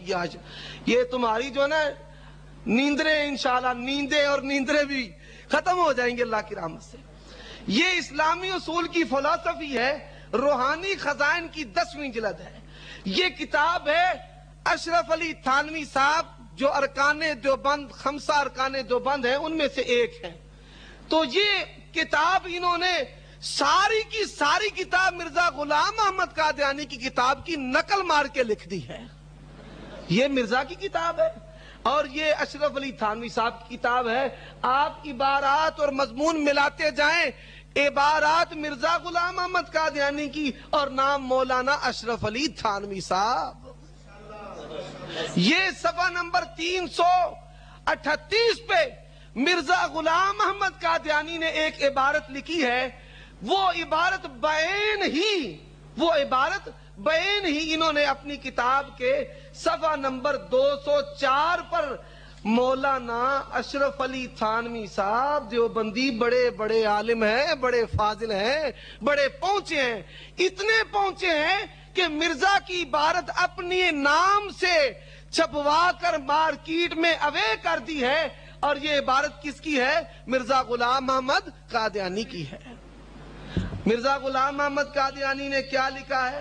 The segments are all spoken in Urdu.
کیا. یہ تمہاری جو ہے نا نیندریں انشاءاللہ نیندیں اور نیندریں بھی ختم ہو جائیں گے اللہ کی رحمت سے. یہ اسلامی اصول کی فلسفی ہے. روحانی خزائن کی 10ویں جلد ہے. یہ کتاب ہے اشرف علی تھانوی صاحب جو ارکان دیوبند 5 ارکان دیوبند ہیں ان میں سے ایک ہیں. تو یہ کتاب انہوں نے ساری کی ساری کتاب مرزا غلام احمد قادیانی کی کتاب کی نقل مار کے لکھ دی ہے. یہ مرزا کی کتاب ہے اور یہ اشرف علی تھانوی صاحب کی کتاب ہے. آپ عبارات اور مضمون ملاتے جائیں, عبارات مرزا غلام احمد قادیانی کی اور نام مولانا اشرف علی تھانوی صاحب. یہ صفحہ نمبر 338 پہ مرزا غلام احمد قادیانی نے ایک عبارت لکھی ہے. وہ عبارت بین ہی انہوں نے اپنی کتاب کے صفحہ نمبر 204 پر مولانا اشرف علی تھانوی صاحب دیوبندی بڑے بڑے عالم ہیں, بڑے فاضل ہیں, بڑے پہنچے ہیں. اتنے پہنچے ہیں کہ مرزا کی عبارت اپنی نام سے چھپوا کر مارکیٹ میں اوے کر دی ہے. اور یہ عبارت کس کی ہے؟ مرزا غلام احمد قادیانی کی ہے. مرزا غلام احمد قادیانی نے کیا لکھا ہے؟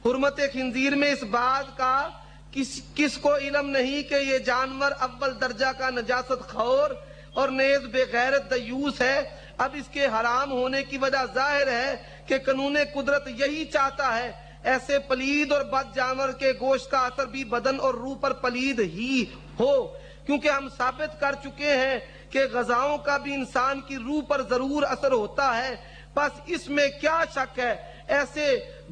حرمت خنزیر میں اس بات کا کس کو علم نہیں کہ یہ جانور اول درجہ کا نجاست خور اور نیز بے غیرت دیوس ہے. اب اس کے حرام ہونے کی وجہ ظاہر ہے کہ قانون قدرت یہی چاہتا ہے. ایسے پلید اور بد جانور کے گوشت کا اثر بھی بدن اور روح پر پلید ہی ہو, کیونکہ ہم ثابت کر چکے ہیں کہ غذاؤں کا بھی انسان کی روح پر ضرور اثر ہوتا ہے. بس اس میں کیا شک ہے؟ ایسے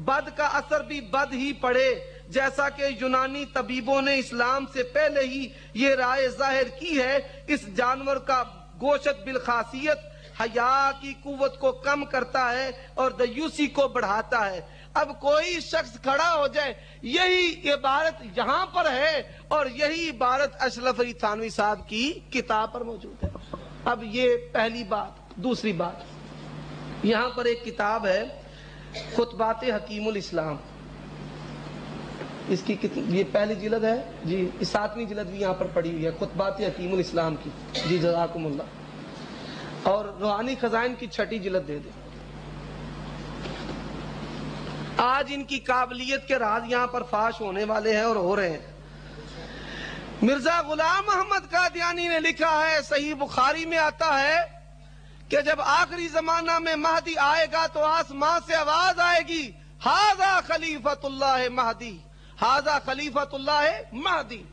بد کا اثر بھی بد ہی پڑے, جیسا کہ یونانی طبیبوں نے اسلام سے پہلے ہی یہ رائے ظاہر کی ہے. اس جانور کا گوشت بالخاصیت حیا کی قوت کو کم کرتا ہے اور دیوسی کو بڑھاتا ہے. اب کوئی شخص کھڑا ہو جائے, یہی عبارت یہاں پر ہے اور یہی عبارت اشرف علی تھانوی صاحب کی کتاب پر موجود ہے. اب یہ پہلی بات. دوسری بات, یہاں پر ایک کتاب ہے خطبات حکیم الاسلام. اس کی یہ پہلی جلد ہے جی, 7ویں جلد بھی یہاں پر پڑی ہوئی ہے خطبات حکیم الاسلام کی. جی جزاکم اللہ. اور روحانی خزائن کی 6ٹھی جلد دے دیں. آج ان کی قابلیت کے راز یہاں پر فاش ہونے والے ہیں اور ہو رہے ہیں. مرزا غلام احمد قادیانی نے لکھا ہے, صحیح بخاری میں آتا ہے کہ جب آخری زمانہ میں مہدی آئے گا تو آسمان سے آواز آئے گی, ھذا خلیفۃ اللہ مہدی, ھذا خلیفۃ اللہ مہدی.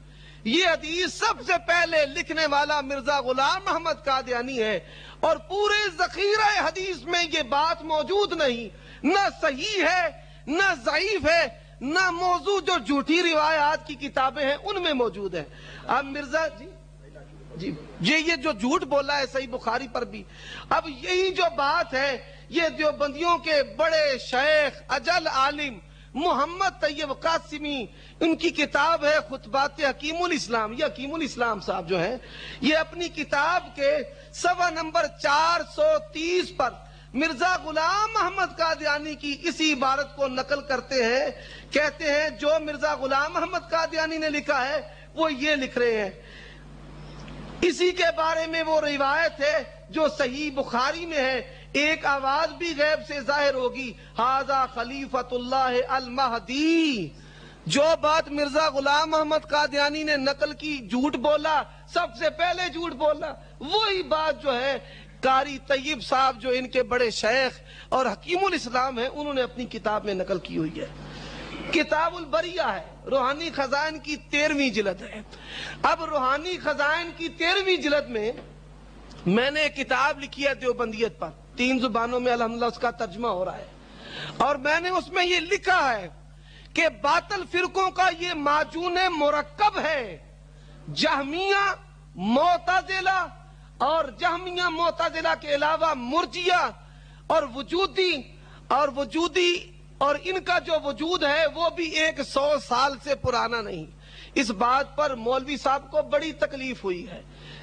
یہ حدیث سب سے پہلے لکھنے والا مرزا غلام احمد قادیانی ہے اور پورے ذخیرہ حدیث میں یہ بات موجود نہیں. نہ صحیح ہے, نہ ضعیف ہے, نہ موضوع جو جھوٹی روایات کی کتابیں ہیں ان میں موجود ہے. اب مرزا جی یہ جو جھوٹ بولا ہے صحیح بخاری پر بھی, اب یہی جو بات ہے یہ دیوبندیوں کے بڑے شیخ اجل عالم محمد طیب قاسمی, ان کی کتاب ہے خطبات حکیم الاسلام. یہ حکیم الاسلام صاحب جو ہیں یہ اپنی کتاب کے صفحہ نمبر 430 پر مرزا غلام احمد قادیانی کی اسی عبارت کو نقل کرتے ہیں. کہتے ہیں جو مرزا غلام احمد قادیانی نے لکھا ہے وہ یہ لکھ رہے ہیں. اسی کے بارے میں وہ روایت ہے جو صحیح بخاری میں ہے, ایک آواز بھی غیب سے ظاہر ہوگی, ھذا خلیفۃ اللہ المہدی. جو بات مرزا غلام احمد قادیانی نے نقل کی, جھوٹ بولا, سب سے پہلے جھوٹ بولا, وہی بات جو ہے قاری طیب صاحب جو ان کے بڑے شیخ اور حکیم الاسلام ہیں انہوں نے اپنی کتاب میں نقل کی ہوئی ہے. کتاب البریہ ہے, روحانی خزائن کی 13ویں جلد ہے. اب روحانی خزائن کی 13ویں جلد میں نے ایک کتاب لکھی ہے دیوبندیت پر, 3 زبانوں میں الحمدللہ اس کا ترجمہ ہو رہا ہے, اور میں نے اس میں یہ لکھا ہے کہ باطل فرقوں کا یہ معجون مرکب ہے. جہمیہ, معتزلہ اور جہمیہ معتزلہ کے علاوہ مرجیہ اور وجودی اور ان کا جو وجود ہے وہ بھی 100 سال سے پرانا نہیں. اس بات پر مولوی صاحب کو بڑی تکلیف ہوئی ہے.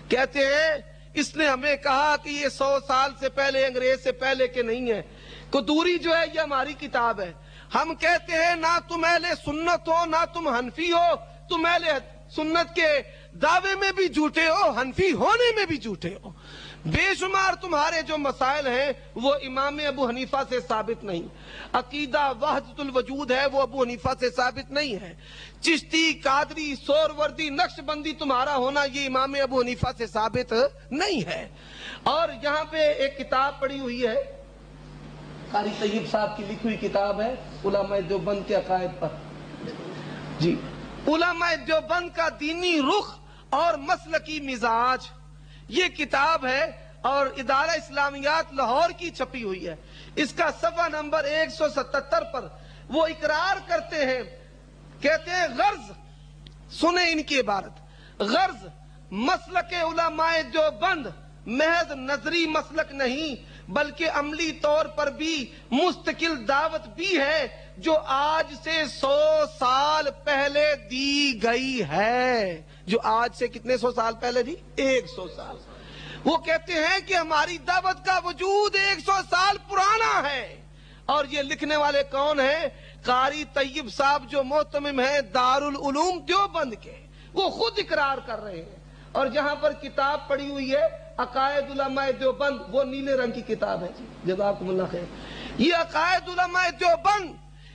کہتے ہیں اس نے ہمیں کہا کہ یہ 100 سال سے پہلے, انگریز سے پہلے کے نہیں ہے. قدوری جو ہے یہ ہماری کتاب ہے. ہم کہتے ہیں نہ تم اہل سنت ہو, نہ تم حنفی ہو, تم اہل سنت کے دعوے میں بھی جھوٹے ہو، حنفی ہونے میں بھی جھوٹے ہو۔ بے شمار تمہارے جو مسائل ہیں وہ امام ابو حنیفہ سے ثابت نہیں۔ عقیدہ وحدت الوجود ہے وہ ابو حنیفہ سے ثابت نہیں ہے۔ چشتی، قادری، سوروردی، نقش بندی تمہارا ہونا یہ امام ابو حنیفہ سے ثابت نہیں ہے۔ اور یہاں پہ ایک کتاب پڑھی ہوئی ہے، قاری طیب صاحب کی لکھی ہوئی کتاب ہے علماء دیوبند کے عقائد پر۔ جی، علماء دیوبند کا دینی رخ اور مسلکی مزاج، یہ کتاب ہے اور ادارہ اسلامیات لاہور کی چھپی ہوئی ہے۔ اس کا صفحہ نمبر 177 پر وہ اقرار کرتے ہیں، کہتے ہیں غرض، سنیں ان کی عبارت، غرض مسلک علماء دیوبند محض نظری مسلک نہیں بلکہ عملی طور پر بھی مستقل دعوت بھی ہے جو آج سے 100 سال پہلے دی گئی ہے۔ جو آج سے کتنے 100 سال پہلے دی؟ 100 سال۔ وہ کہتے ہیں کہ ہماری دعوت کا وجود 100 سال پرانا ہے۔ اور یہ لکھنے والے کون ہیں؟ قاری طیب صاحب جو محتمم ہیں دارالعلوم دیوبند کے، وہ خود اقرار کر رہے ہیں۔ اور جہاں پر کتاب پڑھی ہوئی ہے عقائد علماء دیوبند، وہ نیلے رنگ کی کتاب ہے جی، جزاکم اللہ خیر۔ یہ عقائد علماء دیوبند،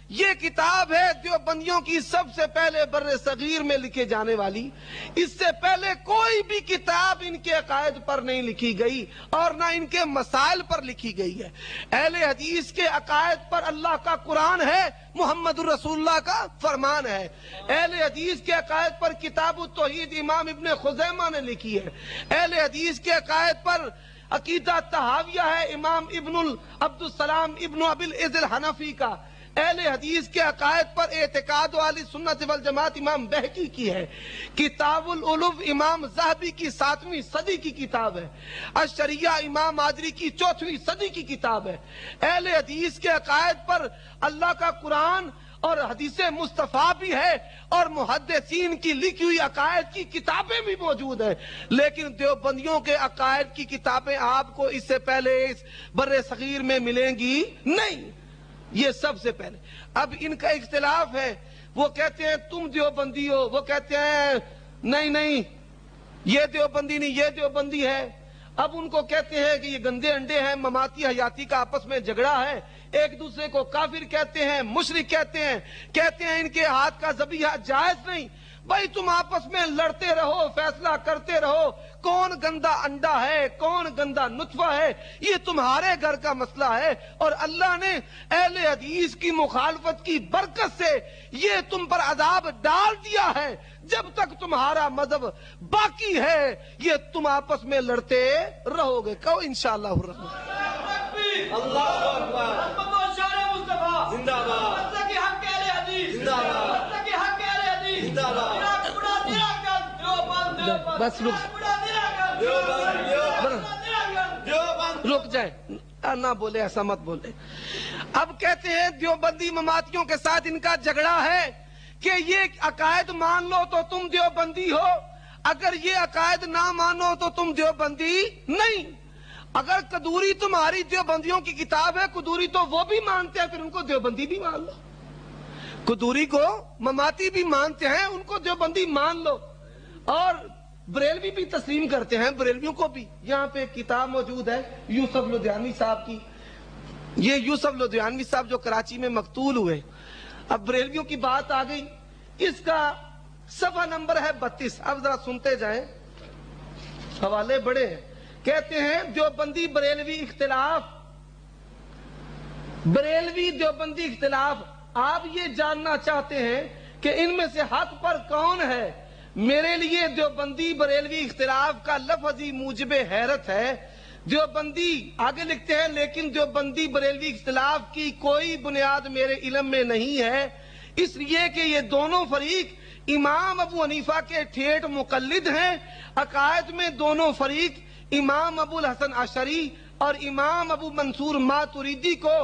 یہ کتاب ہے دیوبندیوں کی سب سے پہلے بر صغیر میں لکھے جانے والی۔ اس سے پہلے کوئی بھی کتاب ان کے عقائد پر نہیں لکھی گئی اور نہ ان کے مسائل پر لکھی گئی ہے۔ اہل حدیث کے عقائد پر اللہ کا قرآن ہے، محمد رسول اللہ کا فرمان ہے۔ اہل حدیث کے عقائد پر کتاب التوحید امام ابن خزیمہ نے لکھی ہے۔ اہل حدیث کے عقائد پر عقیدہ طحاویہ ہے امام ابن عبد السلام ابن ابی العز الحنفی کا۔ اہل حدیث کے عقائد پر اعتقاد والی سنت والجماعت امام بہقی کی ہے۔ کتاب العلوم امام ذہبی کی 7ویں صدی کی کتاب ہے۔ الشریعہ امام مادری کی 4ویں صدی کی کتاب ہے۔ اہل حدیث کے عقائد پر اللہ کا قرآن اور حدیث مصطفیٰ بھی ہے اور محدثین کی لکھی ہوئی عقائد کی کتابیں بھی موجود ہیں، لیکن دیوبندیوں کے عقائد کی کتابیں آپ کو اس سے پہلے اس بر صغیر میں ملیں گی نہیں۔ یہ سب سے پہلے۔ اب ان کا اختلاف ہے، وہ کہتے ہیں تم دیوبندی ہو، وہ کہتے ہیں نہیں یہ دیوبندی نہیں، یہ دیوبندی ہے۔ اب ان کو کہتے ہیں کہ یہ گندے انڈے ہیں، مماتی حیاتی کا آپس میں جھگڑا ہے، ایک دوسرے کو کافر کہتے ہیں، مشرک کہتے ہیں ان کے ہاتھ کا ذبیحہ جائز نہیں۔ بھائی تم آپس میں لڑتے رہو، فیصلہ کرتے رہو، کون گندا انڈا ہے، کون گندا نطفہ ہے، یہ تمہارے گھر کا مسئلہ ہے۔ اور اللہ نے اہل حدیث کی مخالفت کی برکت سے یہ تم پر عذاب ڈال دیا ہے۔ جب تک تمہارا مذہب باقی ہے یہ تم آپس میں لڑتے رہو گے۔ کہو انشاءاللہ الرحمن۔ اللہ اکبر، زندہ باد، بس رک جائیں، نہ بولے، ایسا مت بولے۔ اب کہتے ہیں دیوبندی مماتیوں کے ساتھ ان کا جھگڑا ہے کہ یہ عقائد مان لو تو تم دیوبندی ہو، اگر یہ عقائد نہ مانو تو تم دیوبندی نہیں۔ اگر قدوری تمہاری دیوبندیوں کی کتاب ہے، قدوری تو وہ بھی مانتے ہیں، پھر ان کو دیوبندی بھی مان لو۔ قدوری کو مماتی بھی مانتے ہیں، ان کو دیوبندی مان لو۔ اور بریلوی بھی تسلیم کرتے ہیں، بریلویوں کو بھی۔ یہاں پہ کتاب موجود ہے یوسف لدھیانوی صاحب کی، یہ یوسف لدھیانوی صاحب جو کراچی میں مقتول ہوئے۔ اب بریلویوں کی بات آ گئی، اس کا صفحہ نمبر ہے 32۔ اب ذرا سنتے جائیں، حوالے بڑے ہیں۔ کہتے ہیں دیوبندی بریلوی اختلاف، بریلوی دیوبندی اختلاف۔ آپ یہ جاننا چاہتے ہیں کہ ان میں سے حق پر کون ہے؟ میرے لیے دیوبندی بریلوی اختلاف کا لفظ ہی موجب حیرت ہے۔ دیوبندی آگے لکھتے ہیں لیکن دیوبندی بریلوی اختلاف کی کوئی بنیاد میرے علم میں نہیں ہے، اس لیے کہ یہ دونوں فریق امام ابو حنیفہ کے ٹھیٹ مقلد ہیں۔ عقائد میں دونوں فریق امام ابو الحسن اشعری اور امام ابو منصور ماتریدی کو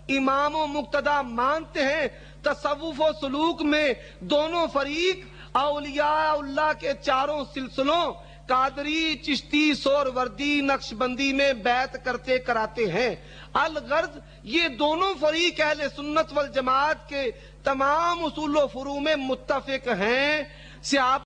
امام و مقتدا مانتے ہیں۔ تصوف و سلوک میں دونوں فریق اولیاء اللہ کے چاروں سلسلوں قادری، چشتی، سوروردی، نقش بندی میں بیعت کرتے کراتے ہیں۔ الغرض یہ دونوں فریق اہل سنت والجماعت کے تمام اصول و فروع میں متفق ہیں۔ سے آپ